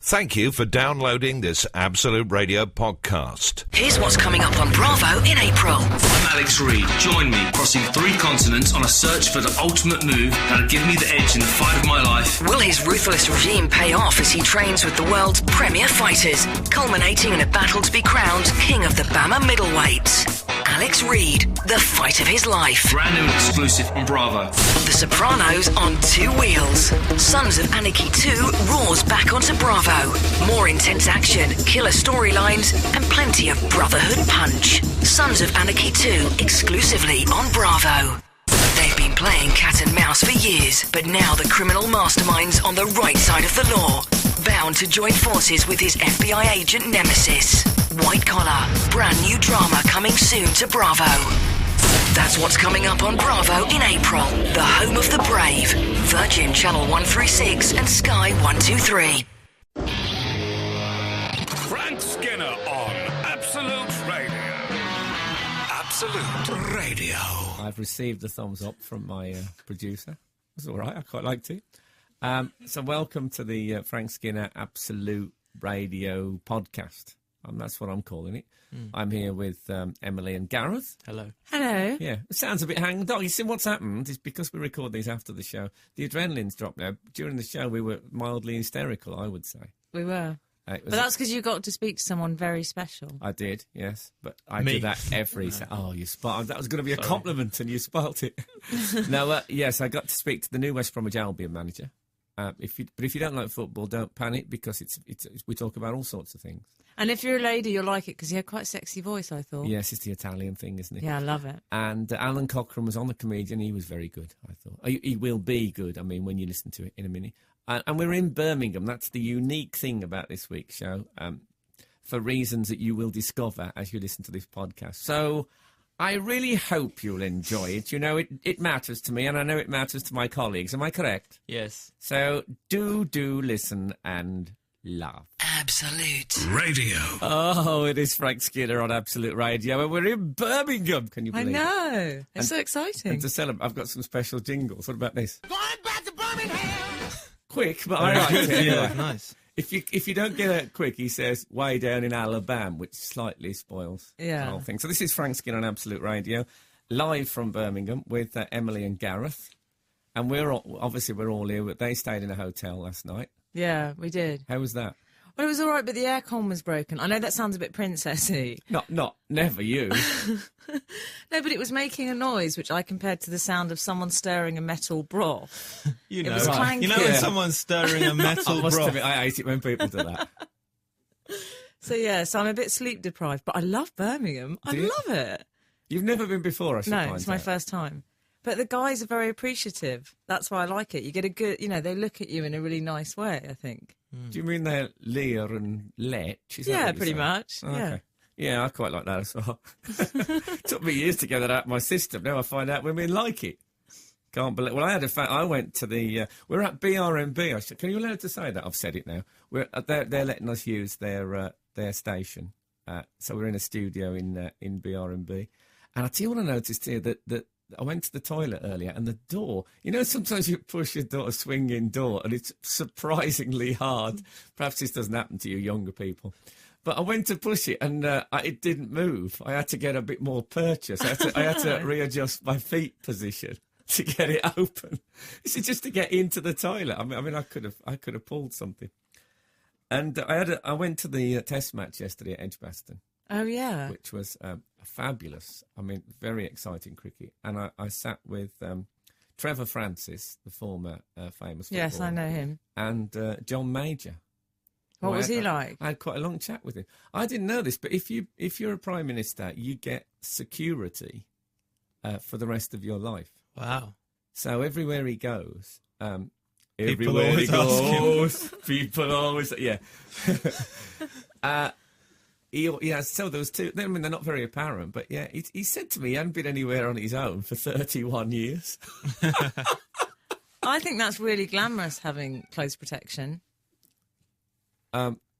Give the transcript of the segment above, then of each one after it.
Thank you for downloading this Absolute Radio podcast. Here's what's coming up on Bravo in April. I'm Alex Reid. Join me crossing 3 continents on a search for the ultimate move that'll give me the edge in the fight of my life. Will his ruthless regime pay off as he trains with the world's premier fighters, culminating in a battle to be crowned King of the Bama middleweights? Alex Reid, the fight of his life. Brand new and exclusive on Bravo. The Sopranos on 2 wheels. Sons of Anarchy 2 roars back onto Bravo. More intense action, killer storylines, and plenty of brotherhood punch. Sons of Anarchy 2 exclusively on Bravo. They've been playing cat and mouse for years, but now the criminal mastermind's on the right side of the law, bound to join forces with his FBI agent nemesis. White Collar, brand new drama coming soon to Bravo. That's what's coming up on Bravo in April, the home of the brave. Virgin Channel 136 and Sky 123. Frank Skinner on Absolute Radio. Absolute Radio. I've received the thumbs up from my producer. It's all right, I quite liked it. So welcome to the Frank Skinner Absolute Radio podcast. That's what I'm calling it. I'm here with Emily and Gareth. Hello. Hello. Yeah, it sounds a bit hang-dog. You see, what's happened is because we record these after the show, the adrenaline's dropped now. During the show, we were mildly hysterical, I would say. We were. But that's because you got to speak to someone very special. I did, yes. But I do that every... Oh, you spoiled... That was going to be a compliment and you spoilt it. No, yes, I got to speak to the new West Bromwich Albion manager. But if you don't like football, don't panic because we talk about all sorts of things. And if you're a lady, you'll like it because he had quite a sexy voice, I thought. Yes, it's the Italian thing, isn't it? Yeah, I love it. And Alun Cochrane was on the comedian. He was very good, I thought. He will be good, I mean, when you listen to it in a minute. And we're in Birmingham. That's the unique thing about this week's show, for reasons that you will discover as you listen to this podcast. So I really hope you'll enjoy it. You know, it matters to me, and I know it matters to my colleagues. Am I correct? Yes. So do listen and laugh. Absolute Radio. Oh, it is Frank Skinner on Absolute Radio, and we're in Birmingham. Can you I believe it? know. It's so exciting. And to celebrate, I've got some special jingles. What about this? Going back to Birmingham. Quick, but I like it. Yeah, Anyway. nice. If you don't get it quick, he says, way down in Alabama, which slightly spoils the whole thing. So this is Frank Skinner on Absolute Radio, live from Birmingham with Emily and Gareth. And we're all here, but they stayed in a hotel last night. Yeah, we did. How was that? Well, it was all right, but the aircon was broken. I know that sounds a bit princessy. Never you. No, but it was making a noise, which I compared to the sound of someone stirring a metal broth. You know, it was clanky. You know when someone's stirring a metal I must broth? admit, I hate it when people do that. So I'm a bit sleep deprived, but I love Birmingham. I love it. You've never been before, I should No, it's my first time. But the guys are very appreciative. That's why I like it. You get a good, they look at you in a really nice way, I think. Do you mean they're Lear and Lech? Yeah, pretty much. Oh, yeah. Okay. Yeah, I quite like that as well. Took me years to get that out of my system. Now I find out women like it. Can't believe. Well, I went to the. We're at BRMB. Can you allowed to say that? I've said it now. They're letting us use their station. So we're in a studio in BRMB. And I tell you what I noticed here that I went to the toilet earlier and the door, sometimes you push a swinging door and it's surprisingly hard. Perhaps this doesn't happen to you younger people. But I went to push it and it didn't move. I had to get a bit more purchase. I had to readjust my feet position to get it open. This is just to get into the toilet. I mean, I could have pulled something. And I went to the test match yesterday at Edgbaston. Oh, yeah. Which was fabulous. I mean, very exciting cricket. And I sat with Trevor Francis, the former famous footballer. Yes, I know him. And John Major. What was he like? I had quite a long chat with him. I didn't know this, but if you're a Prime Minister, you get security for the rest of your life. Wow. So everywhere he goes... people always ask him. People always... Yeah. So there was two. I mean, they're not very apparent, but yeah, he said to me he hadn't been anywhere on his own for 31 years. I think that's really glamorous, having close protection.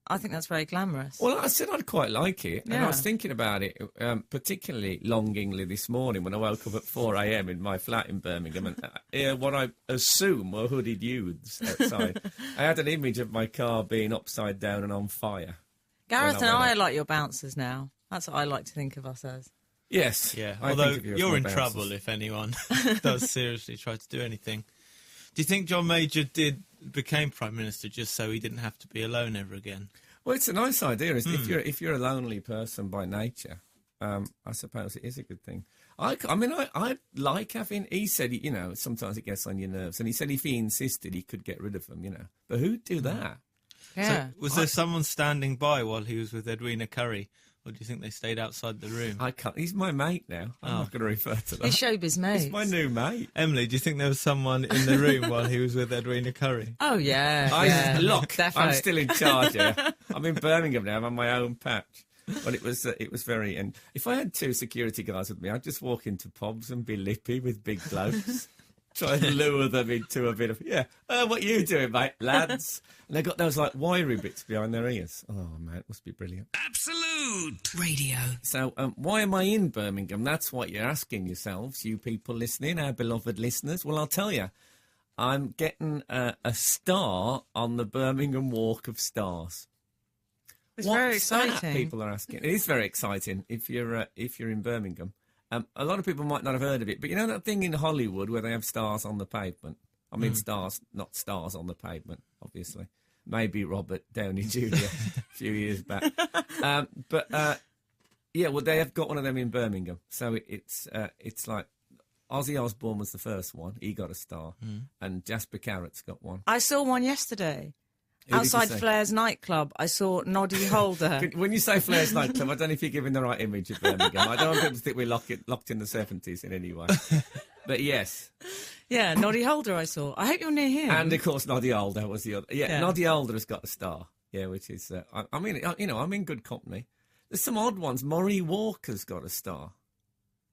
I think that's very glamorous. Well, I said I'd quite like it, and I Yeah. was thinking about it, particularly longingly this morning when I woke up at 4 a.m. in my flat in Birmingham, and what I assume were hooded youths outside. I had an image of my car being upside down and on fire. Gareth when I and went I out. are like your bouncers now. That's what I like to think of us as. Yes. Yeah, I although think of you as you're my in bouncers. trouble if anyone does seriously try to do anything. Do you think John Major became Prime Minister just so he didn't have to be alone ever again? Well, it's a nice idea. If you're a lonely person by nature, I suppose it is a good thing. I like having. He said, sometimes it gets on your nerves, and he said if he insisted, he could get rid of them. But who'd do that? Yeah. So, was there someone standing by while he was with Edwina Currie, or do you think they stayed outside the room? I can't. He's my mate now. I'm not going to refer to that. He's showbiz mate. He's my new mate. Emily, do you think there was someone in the room while he was with Edwina Currie? Oh, yeah. Look, Defo. I'm still in charge here. I'm in Birmingham now. I'm on my own patch. But it was very. And if I had two security guards with me, I'd just walk into pubs and be lippy with big blokes. Try and lure them into a bit of, what you doing, mate, lads? And they got those, wiry bits behind their ears. Oh, man, it must be brilliant. Absolute Radio. So, why am I in Birmingham? That's what you're asking yourselves, you people listening, our beloved listeners. Well, I'll tell you, I'm getting a star on the Birmingham Walk of Stars. It's very What's that, exciting. people are asking. It is very exciting if you're in Birmingham. A lot of people might not have heard of it, but you know that thing in Hollywood where they have stars on the pavement? I mean, stars, not stars on the pavement, obviously. Maybe Robert Downey Jr. a few years back. Well, they have got one of them in Birmingham. So it's like Ozzy Osbourne was the first one. He got a star. And Jasper Carrot's got one. I saw one yesterday. Who did you Outside see? Flair's nightclub, I saw Noddy Holder. When you say Flair's nightclub, I don't know if you're giving the right image of Birmingham. I don't want people to think we're locked in the 70s in any way. But yes. Yeah, Noddy Holder I saw. I hope you're near him. And, of course, Noddy Holder was the other. Yeah. Noddy Holder has got a star. Yeah, which is... I'm in good company. There's some odd ones. Maury Walker's got a star.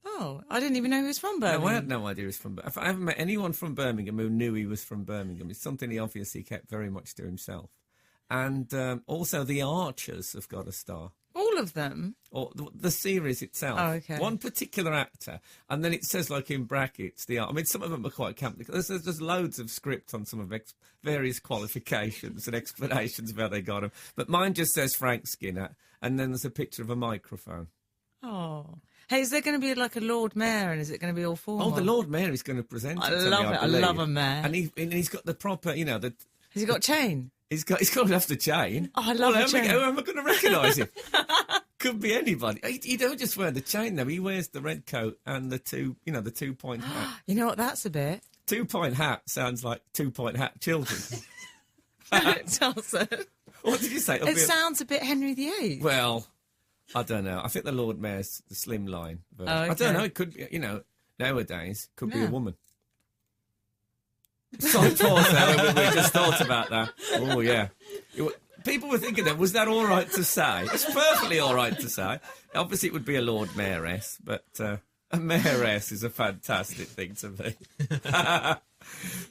Oh, I didn't even know he was from Birmingham. No, I had no idea he was from Birmingham. I haven't met anyone from Birmingham who knew he was from Birmingham. It's something he obviously kept very much to himself. And also the Archers have got a star. All of them? Or the series itself. Oh, okay. One particular actor, and then it says, in brackets, the art. I mean, some of them are quite campy. There's loads of script on some of various qualifications and explanations of how they got them. But mine just says Frank Skinner, and then there's a picture of a microphone. Oh. Hey, is there going to be a Lord Mayor, and is it going to be all formal? Oh, the Lord Mayor is going to present it I to me, love it. I believe. love a mayor. And he's got the proper, Has he got chain? He's got to have the chain. Oh, I love a chain. How am I going to recognise him? Could be anybody. He don't just wear the chain though. He wears the red coat and the 2-point hat. You know what that's a bit? 2-point hat sounds like 2-point hat children. It doesn't. What did you say? It sounds a bit Henry VIII. Well, I don't know. I think the Lord Mayor's the slim line version. Oh, okay. I don't know. It could be. Nowadays could be Yeah. a woman. Sorry, pause there. We just thought about that. Oh, yeah. People were thinking that, was that all right to say? It's perfectly all right to say. Obviously, it would be a Lord Mayoress, but a Mayoress is a fantastic thing to be.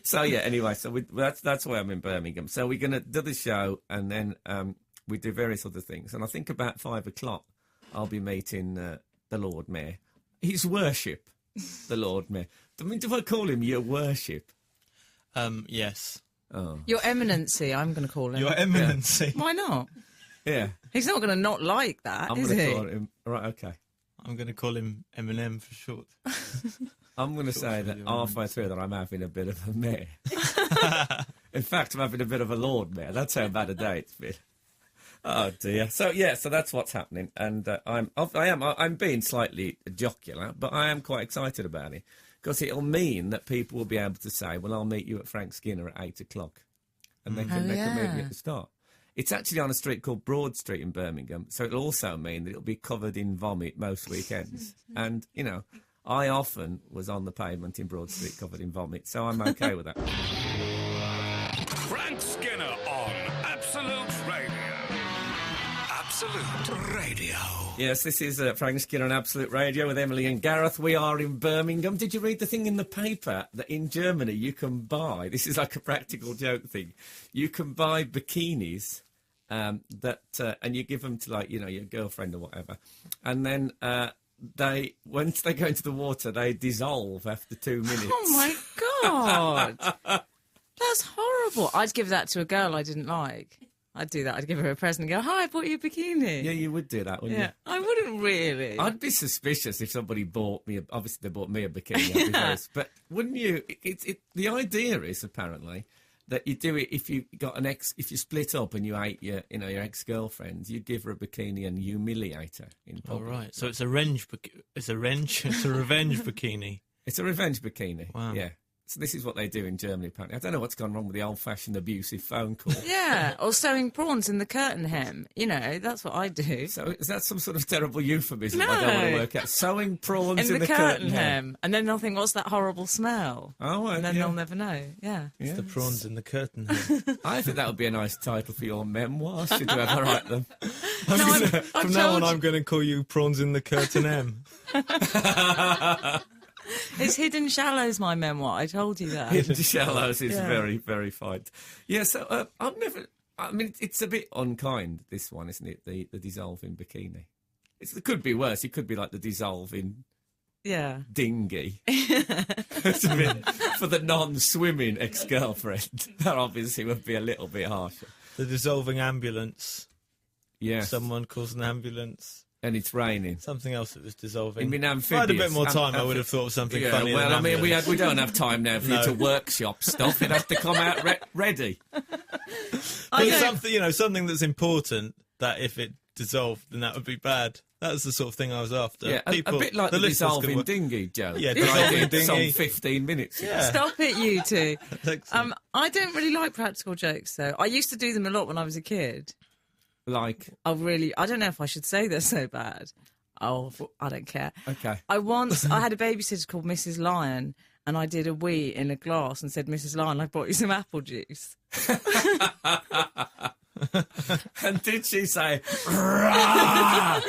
So, yeah, anyway, that's why I'm in Birmingham. So we're going to do the show, and then we do various other things. And I think about 5 o'clock, I'll be meeting the Lord Mayor. His worship, the Lord Mayor. I mean, do I call him your worship? Yes. Oh. Your Eminency, I'm going to call him. Your Eminency. Why not? Yeah. He's not going to not like that, I'm is going to he? call him. Right, okay. I'm going to call him Eminem for short. I'm going to say that halfway through that I'm having a bit of a mare. In fact, I'm having a bit of a Lord Mayor. That's how bad a day it's been. Oh dear. So that's what's happening, and I'm being slightly jocular, but I am quite excited about it because it'll mean that people will be able to say, "Well, I'll meet you at Frank Skinner at 8 o'clock," and they can meet me at the start. It's actually on a street called Broad Street in Birmingham, so it'll also mean that it'll be covered in vomit most weekends. And I often was on the pavement in Broad Street covered in vomit, so I'm okay with that. Frank Skinner on Absolute Radio. Absolute Radio. Yes, this is Frank Skinner on Absolute Radio with Emily and Gareth. We are in Birmingham. Did you read the thing in the paper that in Germany you can buy, this is like a practical joke thing, you can buy bikinis and you give them to, like, you know, your girlfriend or whatever, and then once they go into the water, they dissolve after 2 minutes. Oh my God, that's horrible. I'd give that to a girl I didn't like. I'd do that. I'd give her a present and go, "Hi, I bought you a bikini." Yeah, you would do that, wouldn't Yeah, you? I wouldn't really. I'd be suspicious if somebody bought me. Obviously, they bought me a bikini. I'd be very- but wouldn't you? The idea is apparently that you do it if you got an ex. If you split up and you hate your ex-girlfriend, you give her a bikini and humiliate her in All public. right. So it's a revenge. It's a revenge bikini. It's a revenge bikini. Wow. Yeah. So this is what they do in Germany, apparently. I don't know what's gone wrong with the old-fashioned abusive phone call. Yeah, or sewing prawns in the curtain hem. You know, that's what I do. So is that some sort of terrible euphemism No. I don't want to work out? Sewing prawns In in the curtain hem. hem. And then they'll think, what's that horrible smell? Oh, And then yeah. they'll never know. Yeah. Yeah. The prawns in the curtain. Hem. I think that would be a nice title for your memoir, should you ever write them. From now on, I'm going to call you prawns in the curtain M. It's Hidden Shallows, my memoir. I told you that. Hidden Shallows is Yeah. very, very fine. Yeah, so I've never... I mean, it's a bit unkind, this one, isn't it? The dissolving bikini. It could be worse. It could be like the dissolving Yeah. dinghy. It's a bit, for the non-swimming ex-girlfriend, that obviously would be a little bit harsher. The dissolving ambulance. Yes. Someone calls an ambulance. And it's raining. Something else that was dissolving. You mean If I had a bit more amphibious? time, I would have thought of something Yeah, funny. well, than I mean, ambulance. we don't have time now for you No. to workshop stuff. You'd have to come out ready. But something that's important, that if it dissolved, then that would be bad. That's the sort of thing I was after. Yeah, a bit like the listeners dissolving can work- dinghy joke. Yeah, that I dissolving did some dinghy. 15 minutes ago. Yeah. Stop it, you two. Excellent. I don't really like practical jokes, though. I used to do them a lot when I was a kid. Like, I don't know if I should say they're so bad. Oh, I don't care. okay. I had a babysitter called Mrs. Lion, and I did a wee in a glass and said, "Mrs. Lion, I brought you some apple juice." And did she say, "Rah!"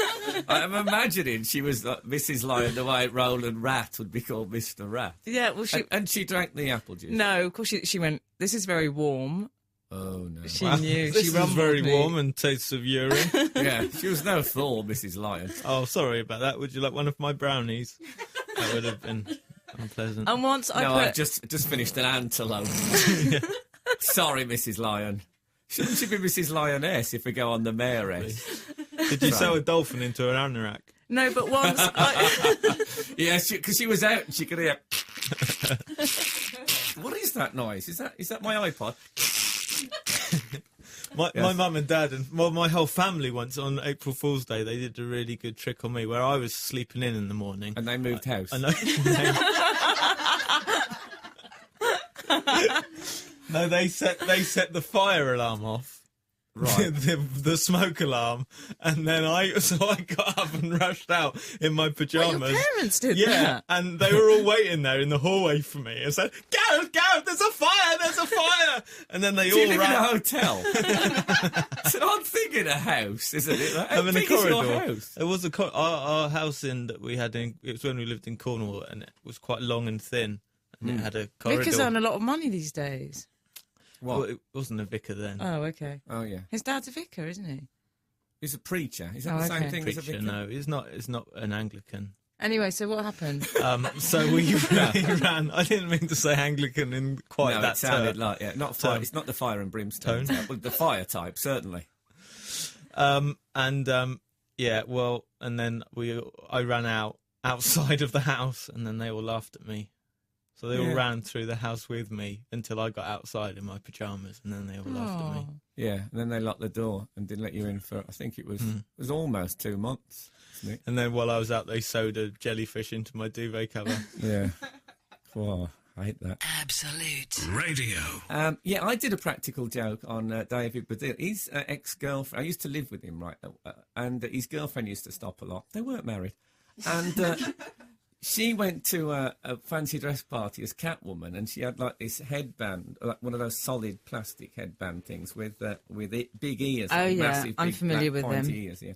I'm imagining she was like Mrs. Lion, the way Roland Rat would be called Mr. Rat. Yeah, well, And she drank the apple juice. no, of course she went, "This is very warm." Oh, no. She knew. This She is rumbled very me. warm and tastes of urine. Yeah, she was no Thor, Mrs. Lion. Oh, sorry about that. Would you like one of my brownies? That would have been unpleasant. And once I No, put... I've just finished an antelope. Sorry, Mrs. Lion. Shouldn't she be Mrs. Lioness if we go on the mayoress? Did you sew a dolphin into an anorak? No, but once Yeah, because she was out and she could hear... What is that noise? Is that my iPod? My mum and dad and my whole family once on April Fool's Day, they did a really good trick on me where I was sleeping in the morning. And they moved house. I know. No, they set the fire alarm off. Right. the smoke alarm, and then I got up and rushed out in my pajamas. Well, your parents did yeah, that. and they were all waiting there in the hallway for me and said, "Gareth, there's a fire!" And then they Do you all live in a ran. hotel? It's an odd thing in a house, isn't it? Like, how I'm in a big is your corridor. house? It was our house in that we had in. It was when we lived in Cornwall, and it was quite long and thin, and it had a corridor. Vicars earn a lot of money these days. What? Well, it wasn't a vicar then. Oh, okay. Oh, yeah. His dad's a vicar, isn't he? He's a preacher. Is that Oh, the same okay. thing as a Preacher, vicar? no, it's not an Anglican. Anyway, so what happened? So we ran. I didn't mean to say Anglican in quite No, that it sounded term. like, yeah, not fire. Tone. It's not the fire and brimstone Tone. type. Well, the fire type, certainly. Yeah, well, and then I ran outside of the house, and then they all laughed at me. So they all Yeah. ran through the house with me until I got outside in my pajamas, and then they all laughed at me. Oh. Yeah, and then they locked the door and didn't let you in for, I think it was almost 2 months, isn't it? And then while I was out, they sewed a jellyfish into my duvet cover. Yeah. Oh, I hate that. Absolute. Radio. Yeah, I did a practical joke on David Baddiel. His ex-girlfriend, I used to live with him, right, and his girlfriend used to stop a lot. They weren't married. And she went to a fancy dress party as Catwoman, and she had, like, this headband, like one of those solid plastic headband things with big ears. Oh, yeah, massive, I'm big, familiar black, with them. pointy ears, yeah.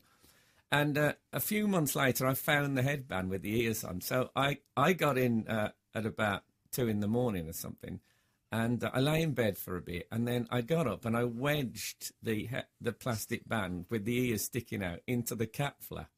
And a few months later, I found the headband with the ears on. So I got in at about 2 in the morning or something, And I lay in bed for a bit, and then I got up and I wedged the plastic band with the ears sticking out into the cat flap.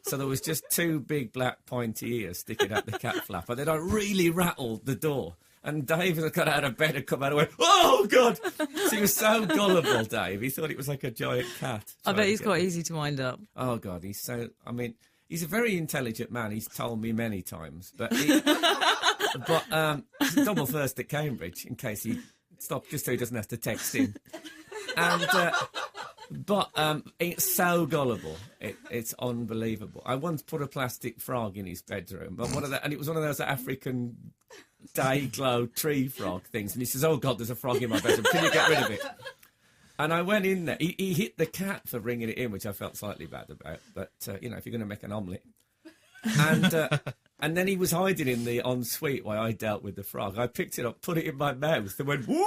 So there was just 2 big black pointy ears sticking out the cat flap. And then I really rattled the door. And Dave had got out of bed and come out and went, "Oh, God!" So he was so gullible, Dave. He thought it was like a giant cat. I bet he's quite easy to wind up. Oh, God, he's so... I mean, he's a very intelligent man. He's told me many times. But he's a double first at Cambridge, in case he stopped, just so he doesn't have to text in. And... But it's so gullible. It's unbelievable. I once put a plastic frog in his bedroom, but and it was one of those African day glow tree frog things. And he says, "Oh God, there's a frog in my bedroom. Can you get rid of it?" And I went in there. He hit the cat for bringing it in, which I felt slightly bad about. But if you're going to make an omelette, and then he was hiding in the ensuite while I dealt with the frog. I picked it up, put it in my mouth, and went, "Woo!"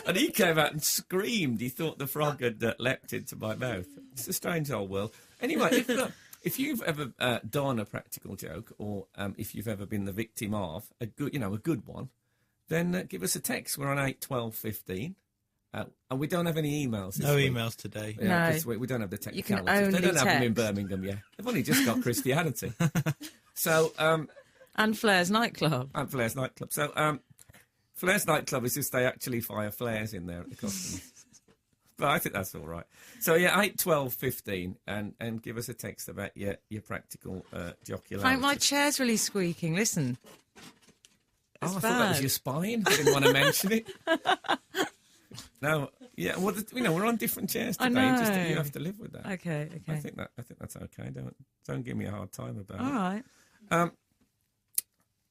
And he came out and screamed. He thought the frog had leapt into my mouth. It's a strange old world. Anyway, if you've ever done a practical joke, or if you've ever been the victim of a good one, then give us a text. We're on 81215. And we don't have any emails. No week. Emails today. Yeah, No. we don't have the technicalities. You can only They don't have them in text. Birmingham yet. They've only just got Christianity. So, And Flair's nightclub. and Flair's nightclub. So, Flair's nightclub is just they actually fire flares in there at the customers. But I think that's all right. So, yeah, 81215 and give us a text about your practical jocularity. Frank, my chair's really squeaking. Listen. I It's thought that was bad. your spine. I didn't want to mention it. No, yeah, well, we're on different chairs I today. Just know. you have to live with that. Okay. I think that's okay. Don't give me a hard time about All it. right.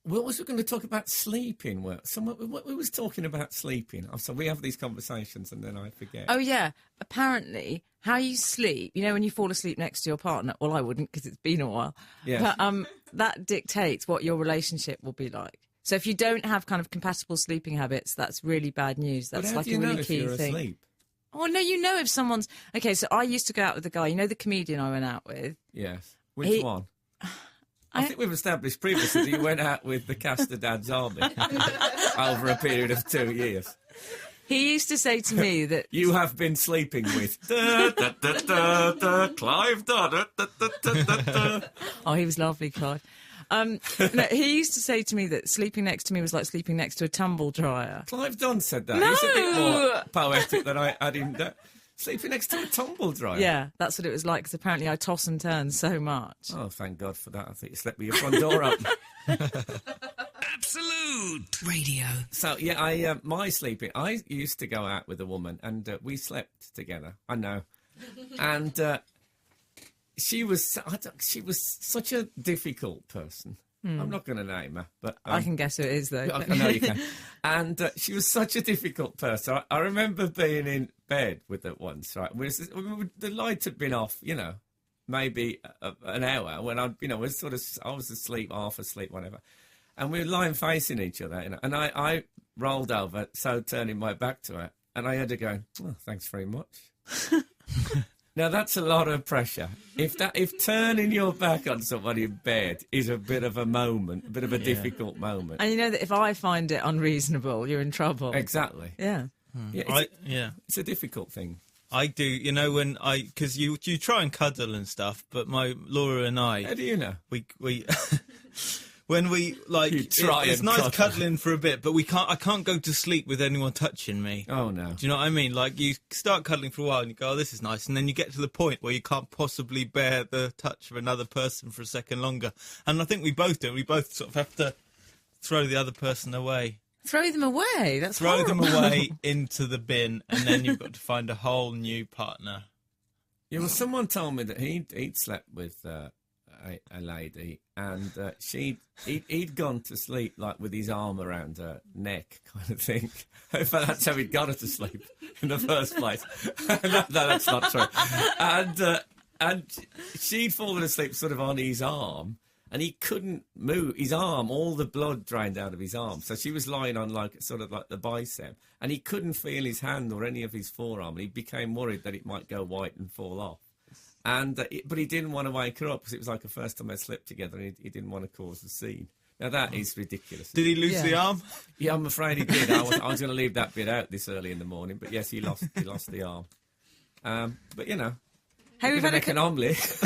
What was we going to talk about sleeping? We was talking about sleeping. So we have these conversations and then I forget. Oh, yeah. Apparently, how you sleep, when you fall asleep next to your partner, well, I wouldn't because it's been a while. Yeah. But that dictates what your relationship will be like. So if you don't have kind of compatible sleeping habits, that's really bad news. But That's how like do you a really know if key you're thing. asleep? Oh, no, if someone's... Okay, so I used to go out with the guy, the comedian I went out with. Yes. Which one? I think we've established previously that you went out with the Castor Dad's Army over a period of 2 years. He used to say to me that... You have been sleeping with Clive Dodd. Oh, he was lovely, Clive. No, he used to say to me that sleeping next to me was like sleeping next to a tumble dryer. Clive Dunn said that. No! He's a bit more poetic than I had him. Sleeping next to a tumble dryer. Yeah, that's what it was like, because apparently I toss and turn so much. Oh, thank God for that. I think you slept with your front door up. Absolute Radio. So, yeah, my sleeping... I used to go out with a woman, and we slept together. I know. And she was such a difficult person. I'm not going to name her, but... I can guess who it is, though. I know you can. And she was such a difficult person. I remember being in bed with her once, right? The light had been off, maybe an hour when I was I was asleep, half asleep, whatever. And we were lying facing each other, and I rolled over, so turning my back to her, and I heard her going, "Oh, thanks very much." Now, that's a lot of pressure. If turning your back on somebody in bed is a bit of a moment, a bit of a difficult moment. And you know that if I find it unreasonable, you're in trouble. Exactly. Yeah. Yeah, it's a difficult thing. I do, because you try and cuddle and stuff, but Laura and I... How do you know? We when we try it's and nice cuddle. cuddling for a bit, but I can't go to sleep with anyone touching me. Oh, no. Do you know what I mean? Like, you start cuddling for a while and you go, "Oh, this is nice," and then you get to the point where you can't possibly bear the touch of another person for a second longer. And I think we both do. We both sort of have to throw the other person away. Throw them away? That's Throw horrible. them away into the bin, and then you've got to find a whole new partner. Yeah, well, someone told me that he'd slept with a lady, and he'd gone to sleep like with his arm around her neck, kind of thing. In fact, that's how he'd got her to sleep in the first place. No, that's not true. And she'd fallen asleep sort of on his arm, and he couldn't move his arm. All the blood drained out of his arm, so she was lying on like the bicep, and he couldn't feel his hand or any of his forearm. And he became worried that it might go white and fall off. And but he didn't want to wake her up because it was like the first time they slept together, and he didn't want to cause a scene. Now, that is ridiculous. Did he lose the arm? Yeah, I'm afraid he did. I was going to leave that bit out this early in the morning, but yes, he lost the arm. But, you know, Hey, you're we've going had to make an omelette.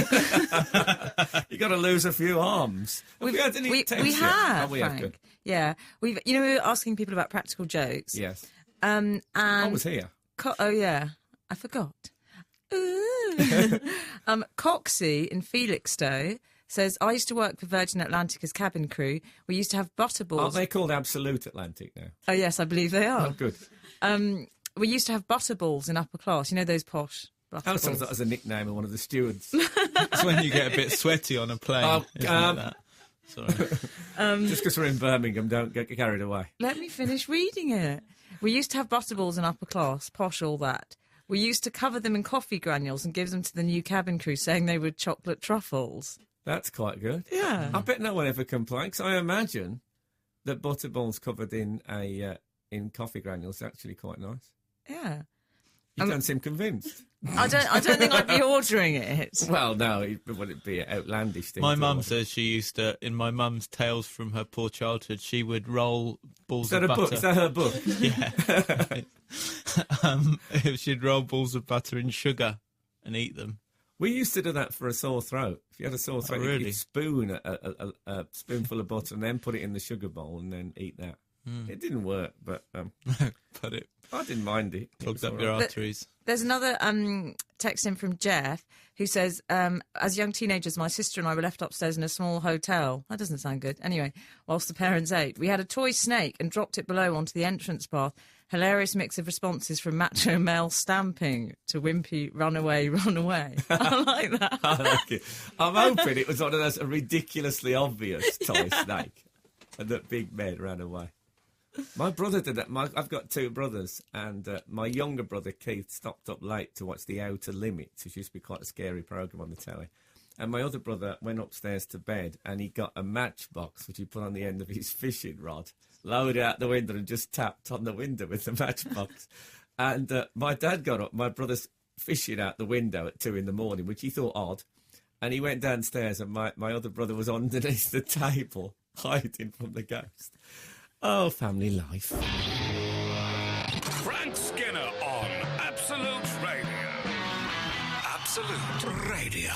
You've got to lose a few arms. Have we had any texts we yet? have, Oh, we have, Frank. good. Yeah, we were asking people about practical jokes. Yes. And I was here. oh yeah, I forgot. Ooh. Coxie in Felixstowe says, I used to work for Virgin Atlantic as cabin crew. We used to have butterballs. Aren't they called Absolute Atlantic now? Oh yes, I believe they are. Oh, good. We used to have butterballs in upper class. You know those posh I butterballs. thought that was a nickname of one of the stewards. It's when you get a bit sweaty on a plane. Oh, isn't it that? Sorry. Just because we're in Birmingham, don't get carried away. Let me finish reading it. We used to have butterballs in upper class, posh, all that. We used to cover them in coffee granules and give them to the new cabin crew, saying they were chocolate truffles. That's quite good. Yeah. I bet no one ever complained, 'cause I imagine that butterballs covered in in coffee granules is actually quite nice. Yeah. You don't seem convinced. I don't think I'd be ordering it. Well, no, it would be an outlandish thing. My to mum order. says she used to, in my mum's tales from her poor childhood, she would roll balls Is that of a butter. book? Is that her book? Yeah. She'd roll balls of butter in sugar and eat them. We used to do that for a sore throat. If you had a sore throat, really? you'd spoon a spoonful of butter and then put it in the sugar bowl and then eat that. It didn't work, but But it I didn't mind it. It clogged was up all your right. arteries. There's another text in from Jeff who says, as young teenagers, my sister and I were left upstairs in a small hotel. That doesn't sound good. Anyway, whilst the parents ate, we had a toy snake and dropped it below onto the entrance path. Hilarious mix of responses from macho male stamping to wimpy run away, run away. I like that. I like it. I'm hoping it was one of those ridiculously obvious toy snake and that big men ran away. My brother did that. I've got two brothers, and my younger brother, Keith, stopped up late to watch The Outer Limits, which used to be quite a scary programme on the telly. And my other brother went upstairs to bed, and he got a matchbox, which he put on the end of his fishing rod, lowered it out the window and just tapped on the window with the matchbox. And my dad got up, my brother's fishing out the window at 2 a.m, which he thought odd. And he went downstairs, and my other brother was underneath the table, hiding from the ghost. Oh, family life. Frank Skinner on Absolute Radio. Absolute Radio.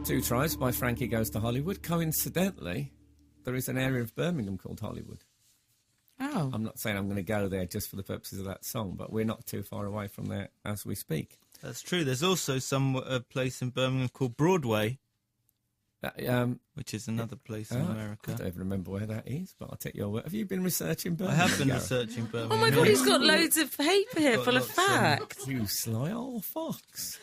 2 Tries by Frankie Goes to Hollywood. Coincidentally, there is an area of Birmingham called Hollywood. Oh. I'm not saying I'm going to go there just for the purposes of that song, but we're not too far away from there as we speak. That's true. There's also a place in Birmingham called Broadway, which is another place in I America. don't even remember where that is, but I'll take your word. Have you been researching I Birmingham? have been Gareth? researching Birmingham. Oh my God, he's got loads of paper here Got full of lots of them. facts. You sly old fox.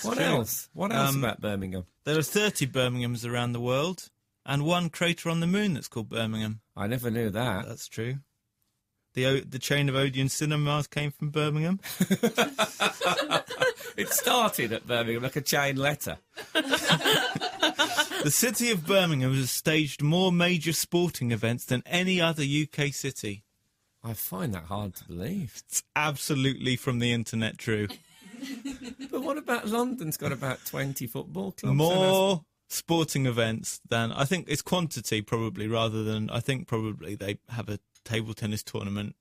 What true. else? What else about Birmingham? There are 30 Birminghams around the world, and 1 crater on the moon that's called Birmingham. I never knew that. That's true. The chain of Odeon cinemas came from Birmingham. It started at Birmingham like a chain letter. The city of Birmingham has staged more major sporting events than any other UK city. I find that hard to believe. It's absolutely from the internet true. But what about London's got about 20 football clubs? More sporting events than... I think it's quantity, probably, rather than... I think probably they have a table tennis tournament.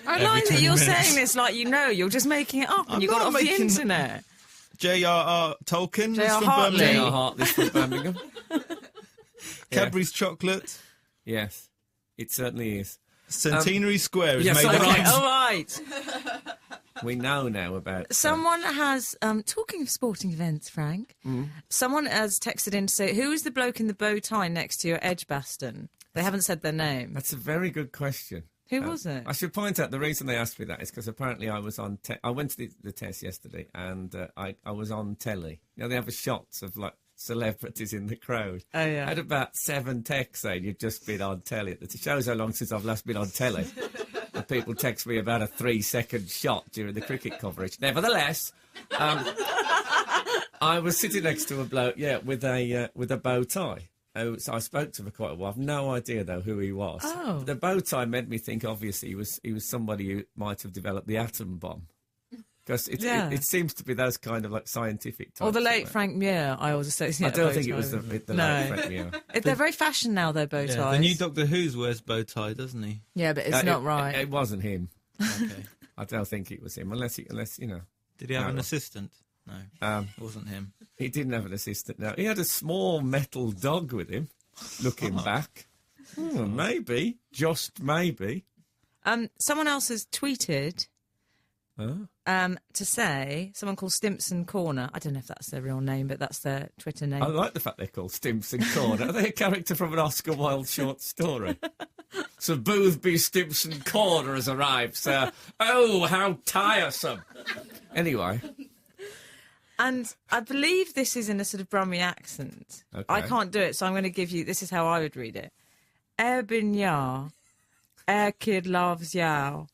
I every like that 10 you're minutes. saying this like you're just making it up and I'm you got it not off the making- internet. J.R.R. Tolkien is J.R. from Hartley. Birmingham. J.R. Hartley's from Birmingham. Cadbury's chocolate. Yes, it certainly is. Centenary Square is yes, made all of... right. All right. We know now about... Someone has, talking of sporting events, Frank, someone has texted in to say, who is the bloke in the bow tie next to your Edgbaston? They haven't said their name. That's a very good question. Who was it? I should point out the reason they asked me that is because apparently I was on... I went to the test yesterday and I was on telly. You know, they have shots of, like, celebrities in the crowd. Oh, yeah. I had about 7 texts saying you've just been on telly. It shows how long since I've last been on telly. And people text me about a 3-second shot during the cricket coverage. Nevertheless, I was sitting next to a bloke, with a bow tie. So I spoke to him for quite a while. I've no idea, though, who he was. Oh. The bow tie made me think, obviously, he was somebody who might have developed the atom bomb. Because Yeah. it seems to be those kind of like scientific types. Or the late of- Frank Muir, I always associate. I don't bow think it tie was the with. late No. Frank Muir. They're very fashion now, though, bow ties. Yeah, the new Doctor Who's wears bow tie, doesn't he? Yeah, but it's not right. It wasn't him. Okay. I don't think it was him, unless you know. Did he have No. an assistant? No, it wasn't him. He didn't have an assistant. No, he had a small metal dog with him. Looking back, maybe, just maybe. Someone else has tweeted Huh? to say, someone called Stimpson Corner. I don't know if that's their real name, but that's their Twitter name. I like the fact they're called Stimpson Corner. Are they a character from an Oscar Wilde short story? Sir Boothby Stimpson Corner has arrived, sir. Oh, how tiresome. Anyway. And I believe this is in a sort of Brummie accent. Okay. I can't do it, so I'm going to give you, this is how I would read it. Bin ya, kid loves yow.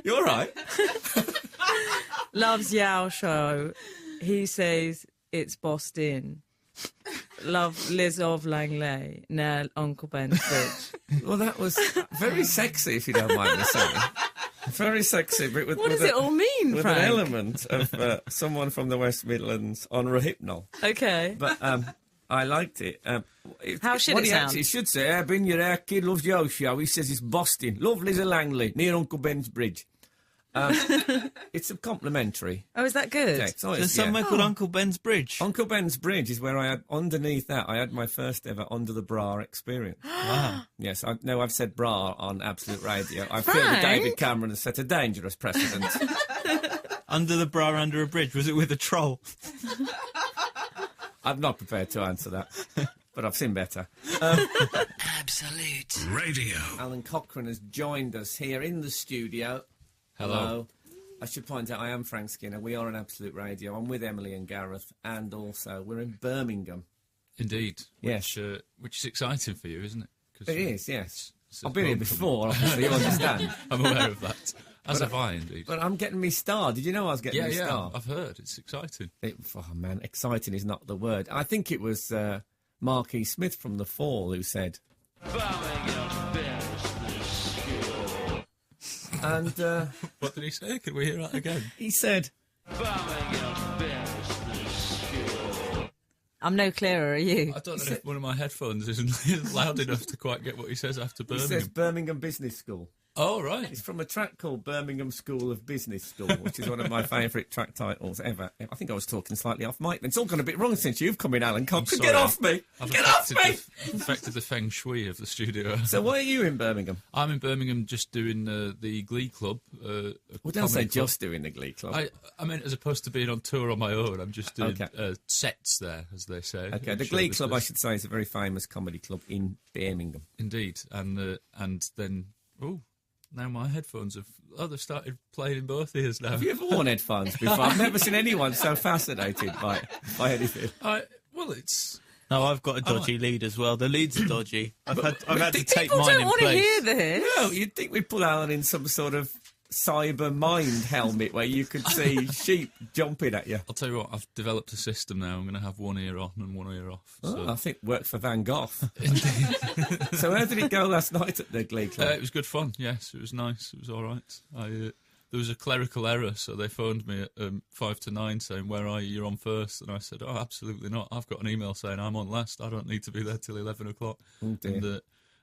You're right. Loves yow show. He says it's Boston. Love Liz of Langley. Now Uncle Ben's Bridge. Well, that was very sexy, if you don't mind me saying. Very sexy, but with, What with does it all mean, with Frank? an element of someone from the West Midlands on Rohypnol. Okay. But I liked it. How should what it he sound? actually should say, been your hair, kid loves yo show. He says it's Boston. Love Liz of Langley, near Uncle Ben's Bridge. It's a complimentary Oh, is that good? text. Oh, There's it's- yeah. somewhere called Uncle Ben's Bridge. Uncle Ben's Bridge is where I had, underneath that, I had my first ever under the bra experience. Wow. Yes, I know I've said bra on Absolute Radio. I feel that Frank? David Cameron has set a dangerous precedent. Under the bra under a bridge. Was it with a troll? I'm not prepared to answer that, but I've seen better. Absolute. Radio. Alan Cochrane has joined us here in the studio. Hello. I should point out I am Frank Skinner. We are on Absolute Radio. I'm with Emily and Gareth, and also we're in Birmingham. Indeed. Yes. Which is exciting for you, isn't it? 'Cause It is, yes. it's I've been here homecoming. before, obviously, you understand. I'm aware of that. As have I, indeed. But I'm getting me star. Did you know I was getting Yeah, me yeah, star? I've heard. It's exciting. Oh, man, exciting is not the word. I think it was Mark E. Smith from The Fall who said... And What did he say? Can we hear that again? he said... I'm no clearer, are you? I don't know if one of my headphones isn't loud enough to quite get what he says after He Birmingham. says Birmingham Business School. Oh, right. It's from a track called Birmingham School of Business School, which is one of my favourite track titles ever. I think I was talking slightly off mic. It's all gone a bit wrong since you've come in, Alan Cox. sorry, Get off me! I've Get off me! affected the feng shui of the studio. So why are you in Birmingham? I'm in Birmingham just doing the Glee Club. Well, don't say comedy club. just doing the Glee Club. I mean, as opposed to being on tour on my own, I'm just doing Okay. sets there, as they say. Okay, the Show Glee business. Club, I should say, is a very famous comedy club in Birmingham. Indeed, and then now my headphones they've started playing in both ears now. Have you ever worn headphones before? I've never seen anyone so fascinated by anything. Well, it's No, I've got a dodgy lead as well. The leads are dodgy. I've had to take People mine don't in want to place. hear this. No, you'd think we'd put Alan in some sort of cyber mind helmet where you could see sheep jumping at you. I'll tell you what, I've developed a system now. I'm going to have one ear on and one ear off. So. Oh, I think worked for Van Gogh. So how did it go last night at the Glee Club? It was good fun. Yes, it was nice. It was all right. There was a clerical error, so they phoned me at 5 to 9 saying, "Where are you? You're on first." And I said, "Oh, absolutely not. I've got an email saying I'm on last. I don't need to be there till 11 o'clock." Oh, dear.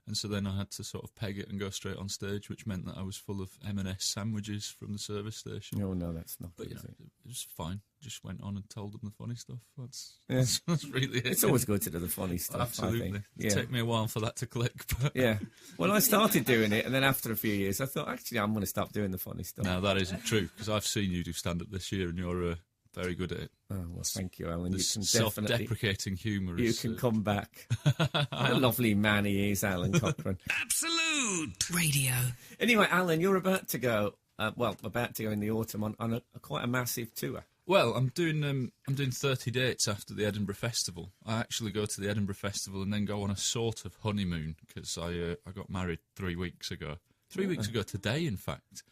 And so then I had to sort of peg it and go straight on stage, which meant that I was full of M&S sandwiches from the service station. Oh, no, that's not But, good, you is know, it? it was fine. Just went on and told them the funny stuff. That's Yeah. really it. It's always good to do the funny stuff, I Absolutely. think. It'd take me a while for that to click. But Yeah. Well, I started doing it, and then after a few years, I thought, actually, I'm going to stop doing the funny stuff. No, that isn't true, because I've seen you do stand-up this year, and you're very good at it. Oh, well, thank you, Alan. The You can definitely... self-deprecating humour You is... can come back. What a lovely man he is, Alan Cochrane. Absolute. Radio. Anyway, Alan, you're about to go, about to go in the autumn on quite a massive tour. Well, I'm doing 30 dates after the Edinburgh Festival. I actually go to the Edinburgh Festival and then go on a sort of honeymoon, because I got married 3 weeks ago. 3 weeks ago today, in fact,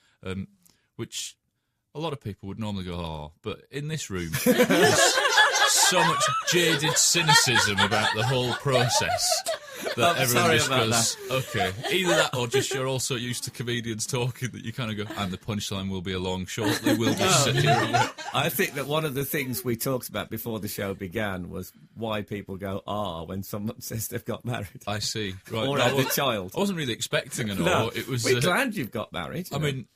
which a lot of people would normally go, "Oh," but in this room, there's so much jaded cynicism about the whole process that everyone sorry just about goes, okay. Either that or just you're also used to comedians talking that you kind of go, and the punchline will be along shortly. We'll just sit here and wait. I think that one of the things we talked about before the show began was why people go when someone says they've got married. I see. Right. Or had a child. I wasn't really expecting an No, or. It was. we're glad you've got married. I mean,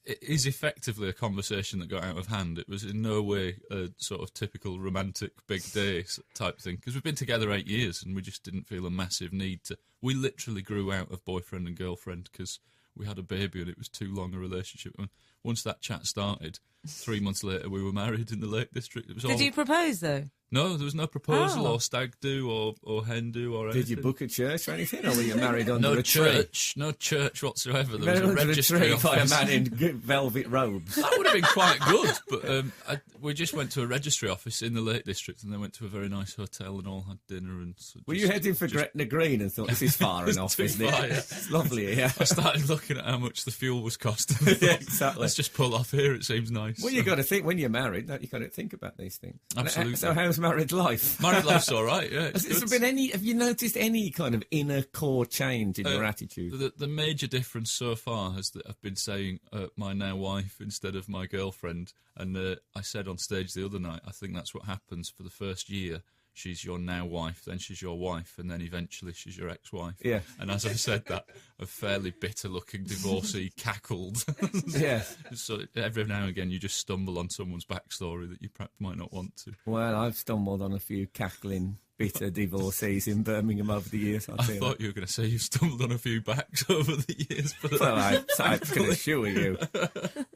it is effectively a conversation that got out of hand. It was in no way a sort of typical romantic big day type thing, because we've been together 8 years and we just didn't feel a massive need to. We literally grew out of boyfriend and girlfriend because we had a baby and it was too long a relationship. And once that chat started, 3 months later we were married in the Lake District. It was Did you propose, though? No, there was no proposal or stag do or hen do or anything. Did you book a church or anything, or were you married under No a tree? church, no church whatsoever. There was a Under a registry tree by a office. man in velvet robes. That would have been quite good, but we just went to a registry office in the Lake District and then went to a very nice hotel and all had dinner. And so Were you heading for Gretna Green and thought, this is far It's enough, too isn't far, it? yeah. It's lovely here. I started looking at how much the fuel was costing. Yeah, exactly. Let's just pull off here, it seems nice. Well, you've got to think, when you're married, you've got to think about these things. Absolutely. So how's married life? Married life's all right, yeah. It's Has good. there been have you noticed any kind of inner core change in your attitude? The major difference so far is that I've been saying my now wife instead of my girlfriend. And I said on stage the other night, I think that's what happens for the first year. She's your now wife, then she's your wife, and then eventually she's your ex-wife. Yeah. And as I said that, a fairly bitter-looking divorcee cackled. Yeah. So every now and again you just stumble on someone's backstory that you perhaps might not want to. Well, I've stumbled on a few cackling, bitter divorcees in Birmingham over the years. I thought you were going to say you've stumbled on a few backs over the years. But Well, I can assure you,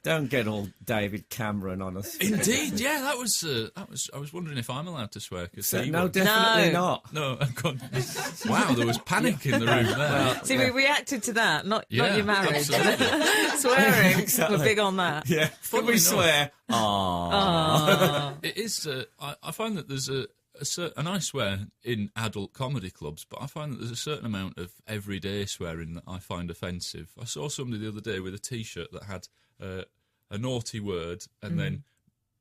don't get all David Cameron on us. Indeed, yeah, that was. I was wondering if I'm allowed to swear. Cause No, definitely No. not. No, I'm gone. Wow, there was panic in the room there. See, we reacted to that, not Yeah, your marriage. absolutely. Swearing, Exactly. we're big on that. Yeah, can we enough. swear? It is. I find that there's and I swear in adult comedy clubs, but I find that there's a certain amount of everyday swearing that I find offensive. I saw somebody the other day with a T-shirt that had a naughty word and then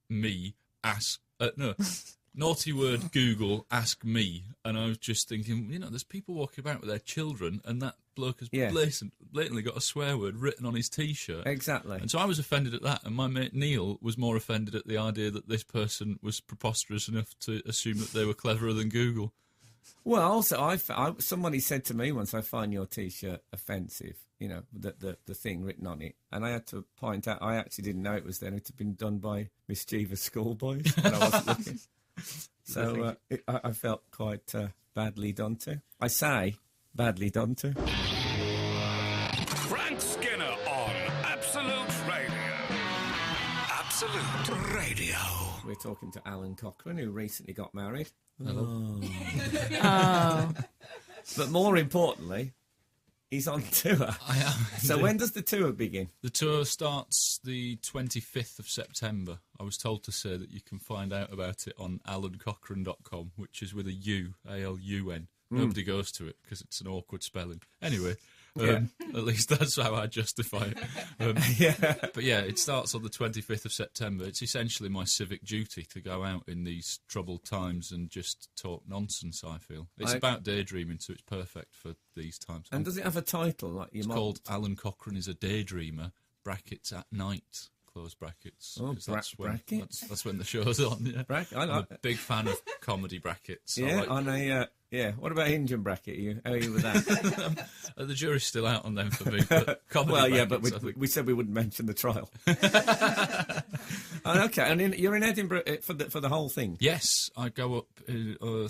me ask naughty word Google ask me, and I was just thinking, there's people walking about with their children, and that bloke has blatantly got a swear word written on his T-shirt. Exactly. And so I was offended at that, and my mate Neil was more offended at the idea that this person was preposterous enough to assume that they were cleverer than Google. Well, also, somebody said to me once, I find your T-shirt offensive, the thing written on it. And I had to point out, I actually didn't know it was there. It had been done by mischievous schoolboys when I wasn't looking. So I felt quite badly done to. I say badly done to. Frank Skinner on Absolute Radio. Absolute Radio. We're talking to Alun Cochrane, who recently got married. Hello. Oh. But more importantly, he's on tour. I am. So when does the tour begin? The tour starts the 25th of September. I was told to say that you can find out about it on aluncochrane.com, which is with a U, A-L-U-N. Nobody goes to it because it's an awkward spelling. Anyway, at least that's how I justify it. But yeah, it starts on the 25th of September. It's essentially my civic duty to go out in these troubled times and just talk nonsense, I feel. It's about daydreaming, so it's perfect for these times. And does it have a title? Like It's called Alun Cochrane is a Daydreamer, brackets at night, close brackets. Oh, 'cause that's brackets? That's when the show's on, yeah. I I'm like a big fan of comedy brackets. Yeah, I on a what about hinge and bracket? How are you with that? the jury's still out on them for me. But comedy Well, yeah, but brackets, I think. we said we wouldn't mention the trial. Okay, and you're in Edinburgh for the whole thing. Yes, I go up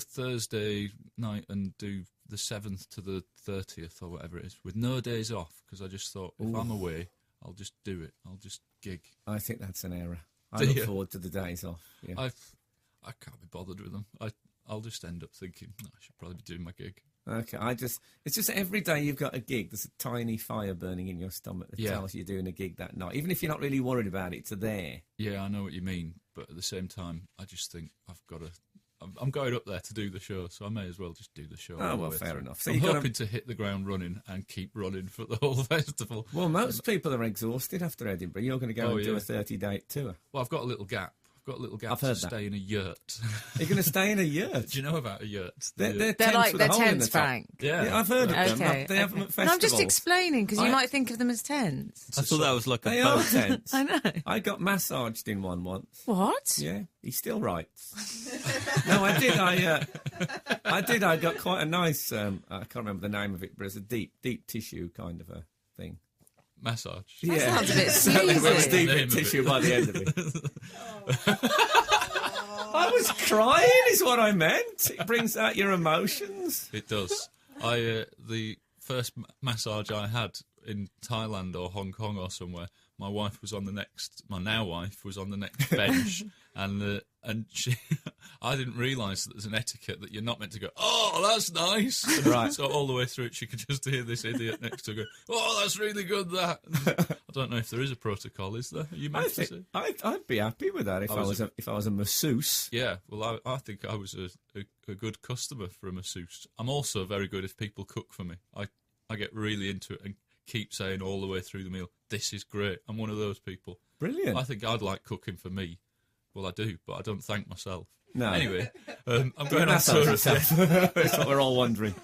Thursday night and do the 7th to the 30th or whatever it is, with no days off, because I just thought, if I'm away, I'll just do it. I'll just gig. I think that's an error. I Do look you? forward to the days off. Yeah. I can't be bothered with them. I'll just end up thinking, I should probably be doing my gig. Okay, it's just every day you've got a gig, there's a tiny fire burning in your stomach that tells you you're doing a gig that night. Even if you're not really worried about it, it's there. Yeah, I know what you mean, but at the same time, I just think I've got to... I'm going up there to do the show, so I may as well just do the show. Oh, all the well, way fair through. enough. So I'm you've got hoping to hit the ground running and keep running for the whole festival. Well, most people are exhausted after Edinburgh. You're going to go and do a 30-day tour. Well, I've got a little gap. I've got a little gap I've to heard that. stay in a yurt. You're going to stay in a yurt? Do you know about a yurt? They're They're like with they're a hole in tents, the top. Frank. Yeah. I've heard of them. Okay. They have them at No, festivals. I'm just explaining because you I- might think of them as tents. I thought that was like a They boat. are tents. I know. I got massaged in one once. What? Yeah, he still writes. No, I did. I did. I got quite a nice. I can't remember the name of it, but it's a deep tissue kind of a thing. Massage. That sounds a bit Exactly, with sleazy. deep Name of tissue it. by the end of it. I was crying, is what I meant. It brings out your emotions. It does. The first massage I had in Thailand or Hong Kong or somewhere, my wife was on the next. My now wife was on the next bench, and she. I didn't realise that there's an etiquette that you're not meant to go, "Oh, that's nice." And Right. So all the way through it, she could just hear this idiot next to her go, "Oh, that's really good." That. I don't know if there is a protocol. Is there? Are you meant to say? I'd be happy with that if I was a masseuse. Yeah, well, I think I was a good customer for a masseuse. I'm also very good if people cook for me. I get really into it and keep saying all the way through the meal, "This is great." I'm one of those people. Brilliant. I think I'd like cooking for me. Well, I do, but I don't thank myself. No. Anyway, I'm going on tour. That's what we're all wondering.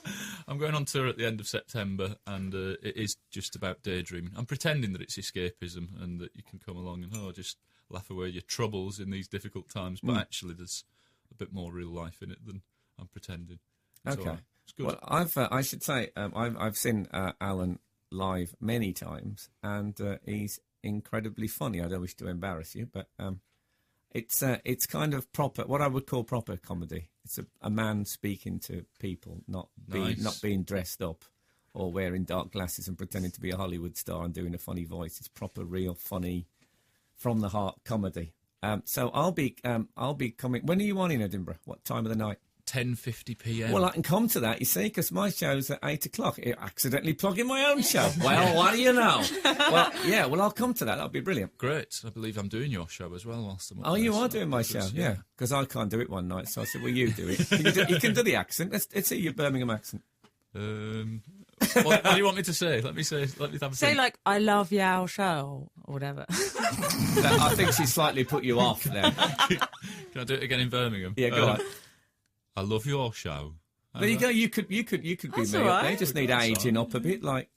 I'm going on tour at the end of September, and it is just about daydreaming. I'm pretending that it's escapism and that you can come along and just laugh away your troubles in these difficult times. But actually, there's a bit more real life in it than I'm pretending. It's Okay. all right. It's good. Well, I should say I've seen Alan live many times, and he's incredibly funny. I don't wish to embarrass you, but it's kind of proper, what I would call proper comedy. It's a man speaking to people, not being dressed up or wearing dark glasses and pretending to be a Hollywood star and doing a funny voice. It's proper, real, funny, from the heart comedy. So I'll be coming. When are you on in Edinburgh? What time of the night? 10:50 p.m. Well, I can come to that, you see, because my show's at 8 o'clock. I accidentally plug in my own show. Well, what do you know? Well, I'll come to that. That'll be brilliant. Great. I believe I'm doing your show as well whilst I'm up Oh, there, you are so doing my show, yeah. Because I can't do it one night, so I said, well, you do it. You can do the accent. Let's see your Birmingham accent. What do you want me to say? Let me have a Say think. like, "I love your show," or whatever. I think she slightly put you off there. Can I do it again in Birmingham? Yeah, go on. I love your show. There you go. You could be That's me. all right. They just need aging up a bit like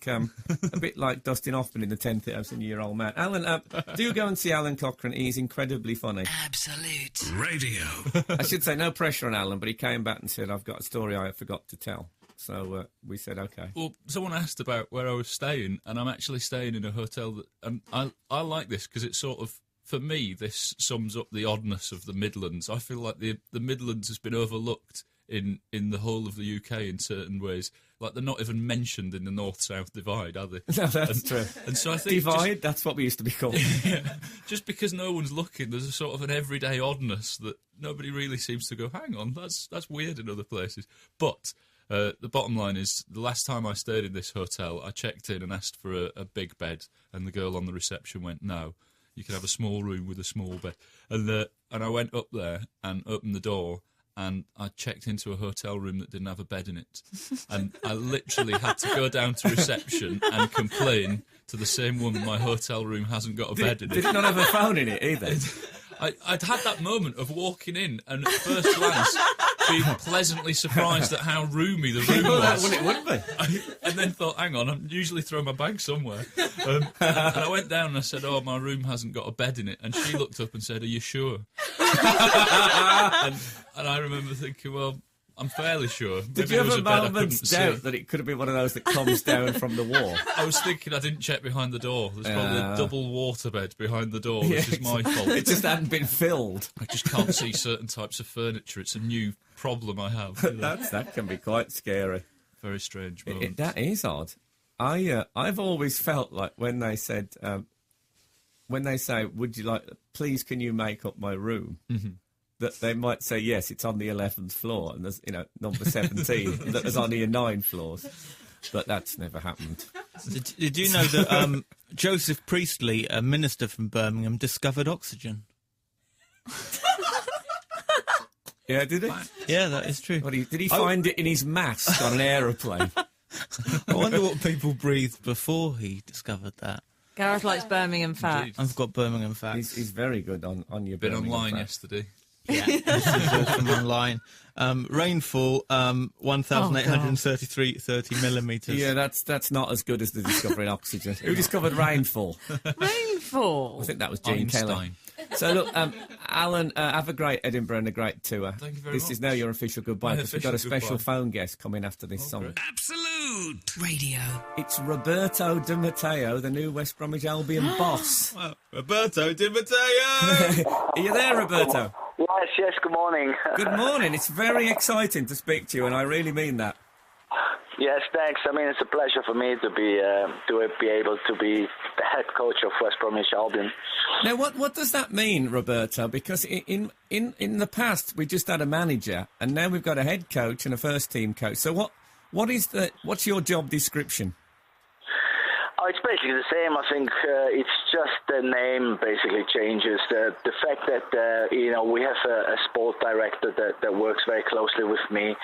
Dustin Hoffman in the 10,000-year-old man. Alan, do go and see Alan Cochrane. He's incredibly funny. Absolute. Radio. I should say no pressure on Alan, but he came back and said, "I've got a story I forgot to tell." So we said, "Okay." Well, someone asked about where I was staying, and I'm actually staying in a hotel that, and I like this because it's sort of, for me, this sums up the oddness of the Midlands. I feel like the Midlands has been overlooked in the whole of the UK in certain ways. Like, they're not even mentioned in the North-South divide, are they? No, that's true. And so I think Divide, that's what we used to be called. just because no one's looking, there's a sort of an everyday oddness that nobody really seems to go, hang on, that's weird in other places. But the bottom line is, the last time I stayed in this hotel, I checked in and asked for a big bed, and the girl on the reception went, "No, you can have a small room with a small bed." And I went up there and opened the door, and I checked into a hotel room that didn't have a bed in it. And I literally had to go down to reception and complain to the same woman, my hotel room hasn't got a bed in it. Did it not have a phone in it either? I'd had that moment of walking in and at first glance being pleasantly surprised at how roomy the room was. Well, it would be. And then thought, hang on, I'm usually throwing my bag somewhere. And I went down and I said, "Oh, my room hasn't got a bed in it." And she looked up and said, "Are you sure?" and I remember thinking, well, I'm fairly sure. Did Maybe you there was have a bed I moment's couldn't doubt see. that it could have been one of those that comes down from the wall? I was thinking I didn't check behind the door. There's probably a double waterbed behind the door, which is my fault. It just hadn't been filled. I just can't see certain types of furniture. It's a new problem I have. That can be quite scary. Very strange moment. That is odd. I've always felt like when they say, "Would you like? Please, can you make up my room?" Mm-hmm. That they might say, "Yes, it's on the 11th floor," and there's number 17, and that there's only 9 floors. But that's never happened. Did you know that Joseph Priestley, a minister from Birmingham, discovered oxygen? Yeah, did he? Yeah, that is true. Did he find it in his mask on an aeroplane? I wonder what people breathed before he discovered that. Gareth likes Birmingham facts. Indeed. I've got Birmingham facts. He's very good on your Been Birmingham online facts. yesterday. Yeah, this is all from online. Rainfall, 1,833 30 millimetres. Yeah, that's not as good as the discovering oxygen. Who discovered rainfall? Rainfall. I think that was Gene Kelly. Einstein. So look, Alan, have a great Edinburgh and a great tour. Thank you very This much. is now your official goodbye My because we've got a official special goodbye. phone guest coming after this song. great. Absolute. Radio. It's Roberto Di Matteo, the new West Bromwich Albion boss. Well, Roberto Di Matteo! Are you there, Roberto? Yes, good morning. Good morning. It's very exciting to speak to you, and I really mean that. Yes, thanks. I mean, it's a pleasure for me to be able to be the head coach of West Bromwich Albion. Now, what does that mean, Roberto? Because in the past we just had a manager, and now we've got a head coach and a first team coach. So what's your job description? Oh, it's basically the same. I think it's just the name basically changes. The fact that we have a sport director that works very closely with me,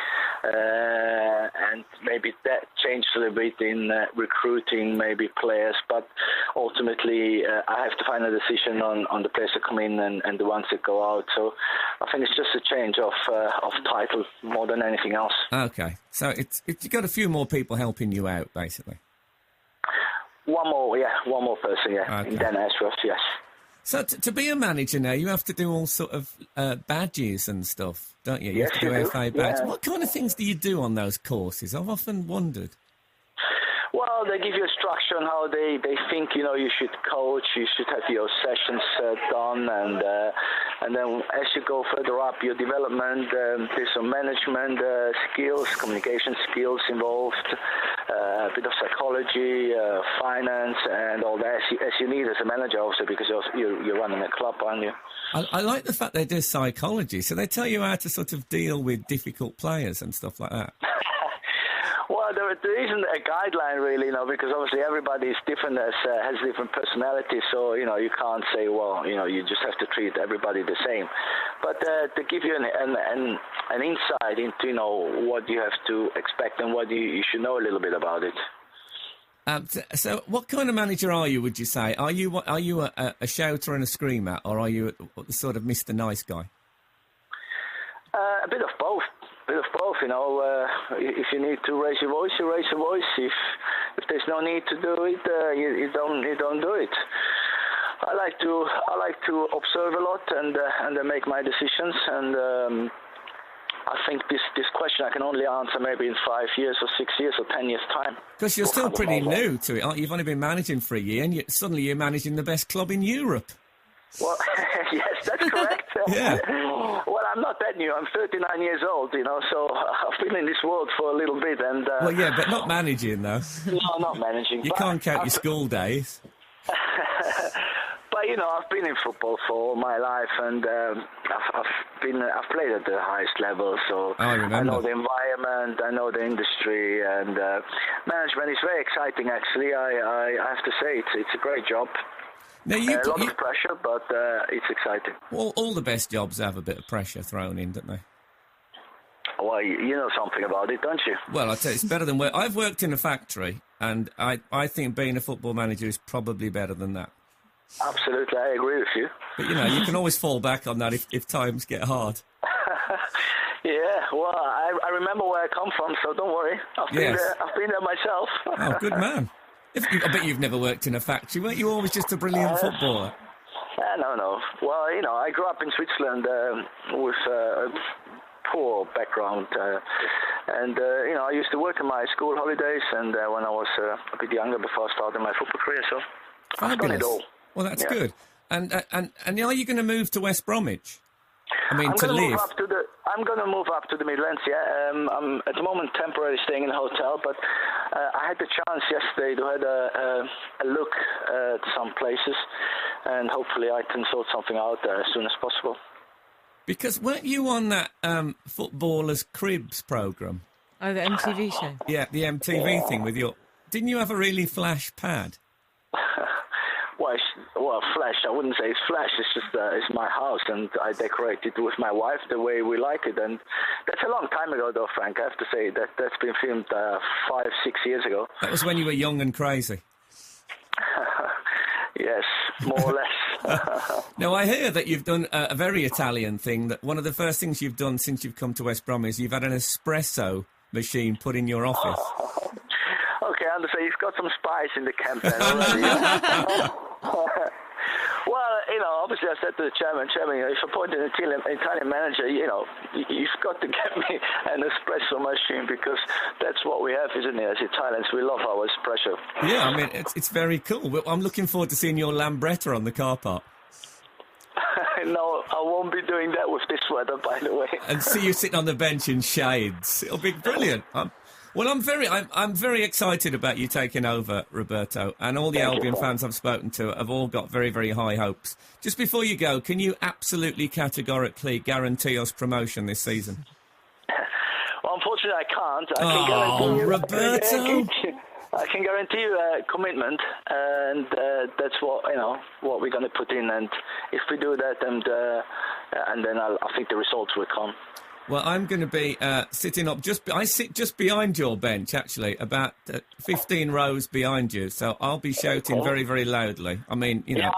and maybe that changed a little bit in recruiting maybe players. But ultimately, I have to find a decision on the players that come in and the ones that go out. So I think it's just a change of title more than anything else. Okay, so you've got a few more people helping you out, basically. One more person, Okay. in Dan Ashworth, yes. So to be a manager now, you have to do all sort of badges and stuff, don't you? You Yes, have to do you do, FA badges. yeah. What kind of things do you do on those courses? I've often wondered. Well, they give you a structure on how they think, you should coach, you should have your sessions done, and then as you go further up your development, there's some management skills, communication skills involved, a bit of psychology, finance, and all that, as you need as a manager also, because you're running a club, aren't you? I like the fact they do psychology, so they tell you how to sort of deal with difficult players and stuff like that. Well, there isn't a guideline really, because obviously everybody is different, has different personalities. So you can't say, well, you just have to treat everybody the same. But to give you an insight into what you have to expect and what you should know a little bit about it. So, what kind of manager are you? Would you say are you a shouter and a screamer, or are you sort of Mr. Nice Guy? A bit of both. If you need to raise your voice, you raise your voice. If there's no need to do it, you don't do it. I like to observe a lot and then make my decisions. And I think this question I can only answer maybe in 5 years or 6 years or 10 years time. Because you're still pretty new to it, aren't you? You've only been managing for a year, and suddenly you're managing the best club in Europe. Well, yes, that's correct. Yeah. Well, I'm not that new. I'm 39 years old, so I've been in this world for a little bit. And Well, yeah, but not managing, though. no, not managing. You but can't count your school days. But I've been in football for all my life, and I've played at the highest level. So I remember. I know the environment, I know the industry, and management is very exciting. Actually, I have to say it's a great job. Now, A lot of pressure, but it's exciting. all the best jobs have a bit of pressure thrown in, don't they? Well, you know something about it, don't you? Well, I tell you, it's better than I've worked in a factory, and I think being a football manager is probably better than that. Absolutely, I agree with you. But, you can always fall back on that if times get hard. Yeah, well, I remember where I come from, so don't worry. I've been there myself. Oh, good man. I bet you've never worked in a factory. Weren't you always just a brilliant footballer? No. Well, I grew up in Switzerland with a poor background. And I used to work in my school holidays and when I was a bit younger before I started my football career. So I've done it all. Well, that's good. And are you going to move to West Bromwich? I mean, I'm to live? I'm going to move up to the Midlands, yeah. I'm at the moment temporarily staying in a hotel, but I had the chance yesterday to have a look at some places, and hopefully I can sort something out there as soon as possible. Because weren't you on that Footballers' Cribs programme? Oh, the MTV show? Yeah, the MTV thing with your... Didn't you have a really flash pad? Well, flash, I wouldn't say it's flash, it's just it's my house, and I decorate it with my wife the way we like it, and that's a long time ago though, Frank, I have to say. That's been filmed 5-6 years ago. That was when you were young and crazy. Yes, more or less. Now, I hear that you've done a very Italian thing, that one of the first things you've done since you've come to West Brom is you've had an espresso machine put in your office. Okay, I understand. You've got some spice in the campaign already. Well, obviously I said to the chairman, if I appoint an Italian manager, you've got to get me an espresso machine, because that's what we have, isn't it? As Italians, we love our espresso. Yeah, I mean, it's very cool. Well, I'm looking forward to seeing your Lambretta on the car park. No, I won't be doing that with this weather, by the way. And see you sitting on the bench in shades. It'll be brilliant. I'm very excited about you taking over, Roberto, and all the Albion fans I've spoken to have all got very, very high hopes. Just before you go, can you absolutely categorically guarantee us promotion this season? Well, unfortunately, I can't. I can guarantee you, Roberto! I can guarantee you a commitment, and that's what we're going to put in. And if we do that, and then I think the results will come. Well, I'm going to be sitting up I sit just behind your bench, actually, about 15 rows behind you. So I'll be shouting very, very loudly. I mean, Yeah,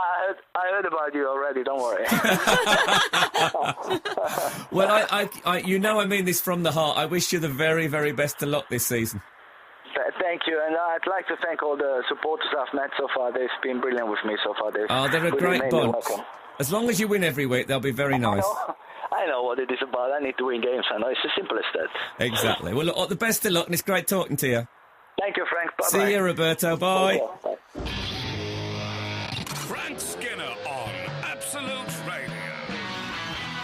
I heard about you already. Don't worry. Well, I mean this from the heart. I wish you the very, very best of luck this season. Thank you, and I'd like to thank all the supporters I've met so far. They've been brilliant with me so far. They're a great bunch. As long as you win every week, they'll be very nice. I know what it is about. I need to win games, I know. It's as simple as that. Exactly. Well, look, all the best of luck, and it's great talking to you. Thank you, Frank. Bye-bye. See you, Roberto. Bye. Bye. Frank Skinner on Absolute Radio.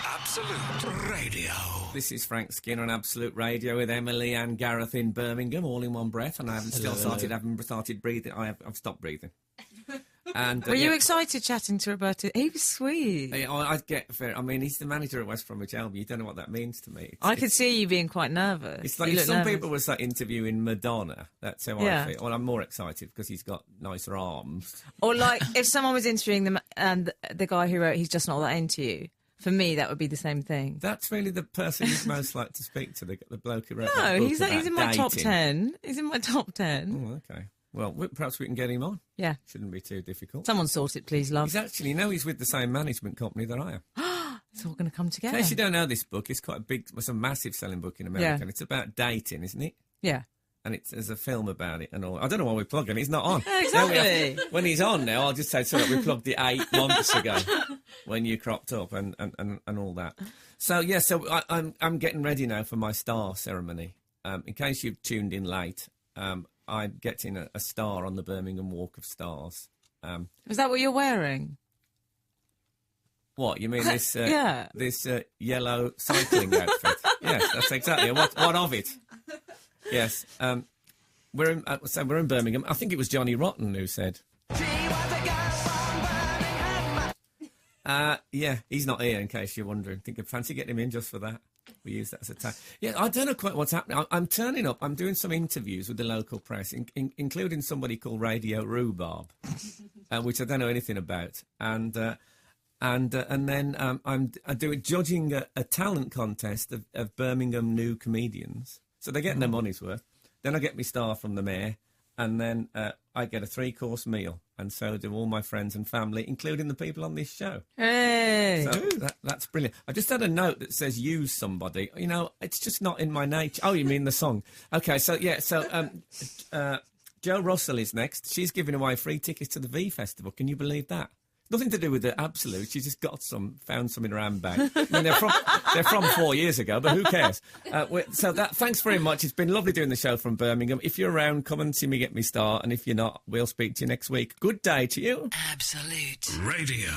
Absolute Radio. This is Frank Skinner on Absolute Radio with Emily and Gareth in Birmingham, all in one breath, and I haven't started breathing. I've stopped breathing. And, Were you excited chatting to Roberto? He was sweet. I mean, he's the manager at West Bromwich Albion. You don't know what that means to me. I could see you being quite nervous. It's like if some people was like interviewing Madonna. That's how I feel. Well, I'm more excited because he's got nicer arms. Or like if someone was interviewing them and the guy who wrote "He's Just Not That Into You." For me, that would be the same thing. That's really the person you'd most like to speak to, the bloke who wrote that No, book he's about in my dating. top 10. He's in my top 10. Oh, okay. Well, perhaps we can get him on. Yeah. Shouldn't be too difficult. Someone sort it, please, love. He's actually, he's with the same management company that I am. It's all going to come together. In case you don't know this book, it's quite a big, it's a massive selling book in America, Yeah. and it's about dating, isn't it? Yeah. And there's a film about it and all. I don't know why we're plugging. He's not on. Exactly. When he's on now, I'll just say, sorry, we plugged it 8 months ago when you cropped up and all that. So, yeah, I'm getting ready now for my star ceremony. In case you've tuned in late, I'm getting a star on the Birmingham Walk of Stars. Is that what you're wearing? What, you mean this Yeah. this yellow cycling outfit? Yes, that's exactly it. What of it? Yes. We're in Birmingham. I think it was Johnny Rotten who said. Yeah, he's not here in case you're wondering. Think I'd fancy getting him in just for that. We use that as a tag. Yeah, I don't know quite what's happening. I'm turning up. I'm doing some interviews with the local press, including somebody called Radio Rhubarb, which I don't know anything about. And then I'm doing judging a talent contest of Birmingham new comedians. So they're getting their money's worth. Then I get my star from the mayor, and then I get a 3-course meal, and so do all my friends and family, including the people on this show. Hey! So that's brilliant. I just had a note that says use somebody. It's just not in my nature. Oh, you mean the song? Okay, so Jo Russell is next. She's giving away free tickets to the V Festival. Can you believe that? Nothing to do with the Absolute. She just found some in her handbag. I mean, they're from 4 years ago, but who cares? Thanks very much. It's been lovely doing the show from Birmingham. If you're around, come and see me get me star. And if you're not, we'll speak to you next week. Good day to you. Absolute Radio.